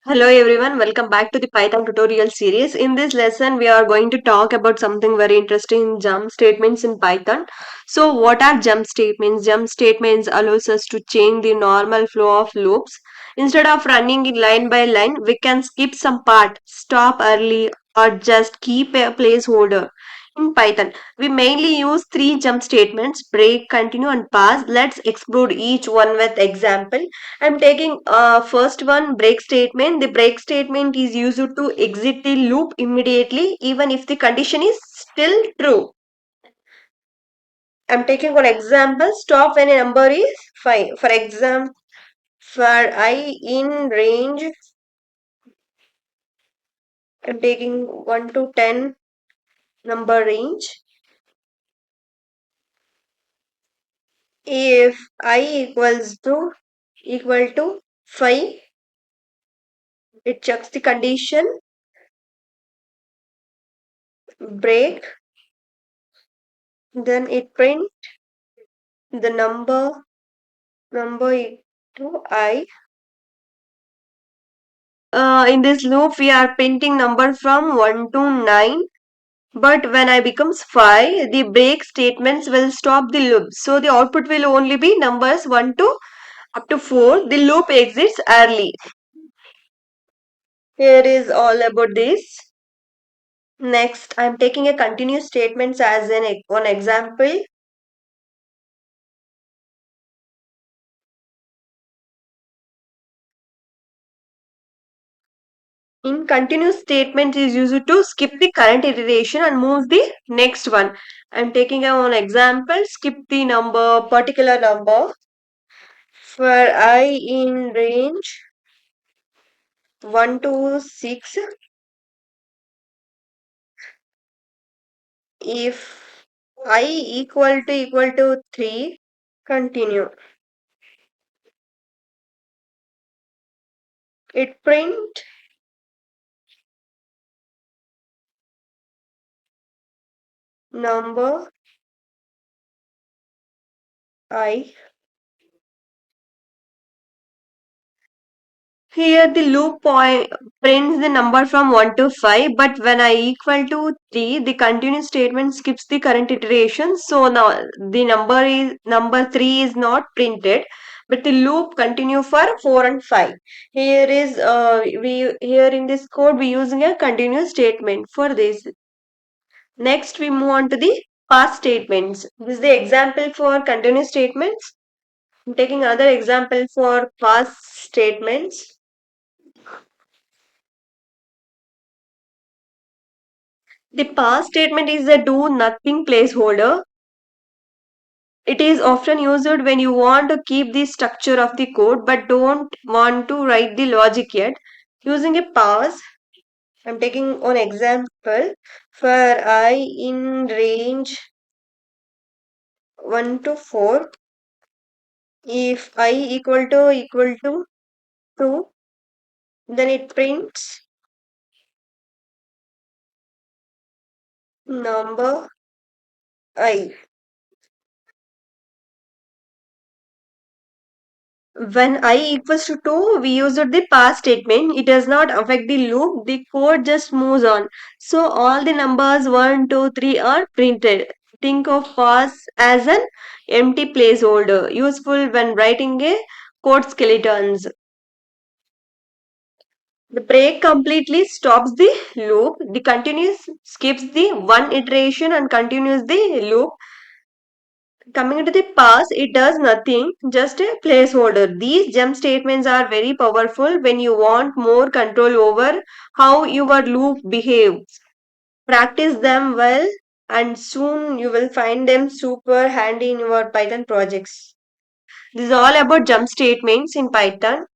Hello everyone, welcome back to the Python tutorial series. In this lesson, we are going to talk about something very interesting, jump statements in Python. So what are jump statements? Jump statements allows us to change the normal flow of loops. Instead of running it line by line, we can skip some part, stop early, or just keep a placeholder. In Python, we mainly use three jump statements, break, continue, and pass. Let's explore each one with example. I'm taking first one, break statement. The break statement is used to exit the loop immediately even if the condition is still true. I'm taking one example, stop when a number is 5. For example, for I in range, I'm taking 1 to 10 number range. If I equal to 5, it checks the condition, break, then it print the number to I. In this loop, we are printing number from 1 to 9. But when I becomes 5, the break statements will stop the loop. So the output will only be numbers 1 to up to 4. The loop exits early. Here is all about this. Next, I am taking a continuous statements as one example. In continuous statement is used to skip the current iteration and move the next one. I'm taking a one example, skip the number, particular number. For I in range 1 to 6, if I equal to 3, continue. It print number I. Here the loop point prints the number from 1 to 5, but when I equal to 3, the continuous statement skips the current iteration. So now the number 3 is not printed, but the loop continue for 4 and 5. Here in this code we using a continuous statement for this. Next we move on to the past statements. This is the example for continuous statements. I'm taking another example for past statements. The past statement is a do nothing placeholder. It is often used when you want to keep the structure of the code but don't want to write the logic yet. Using a pause, I'm taking one example for I in range 1 to 4. If I equal to 2, then it prints number I. When I equals to 2, we used the past statement. It does not affect the loop. The code just moves on. So all the numbers 1, 2, 3 are printed. Think of pause as an empty placeholder, useful when writing a code skeletons. The break completely stops the loop. The continuous skips the one iteration and continues the loop. Coming to the past, it does nothing, just a placeholder. These jump statements are very powerful when you want more control over how your loop behaves. Practice them well, and soon you will find them super handy in your Python projects. This is all about jump statements in Python.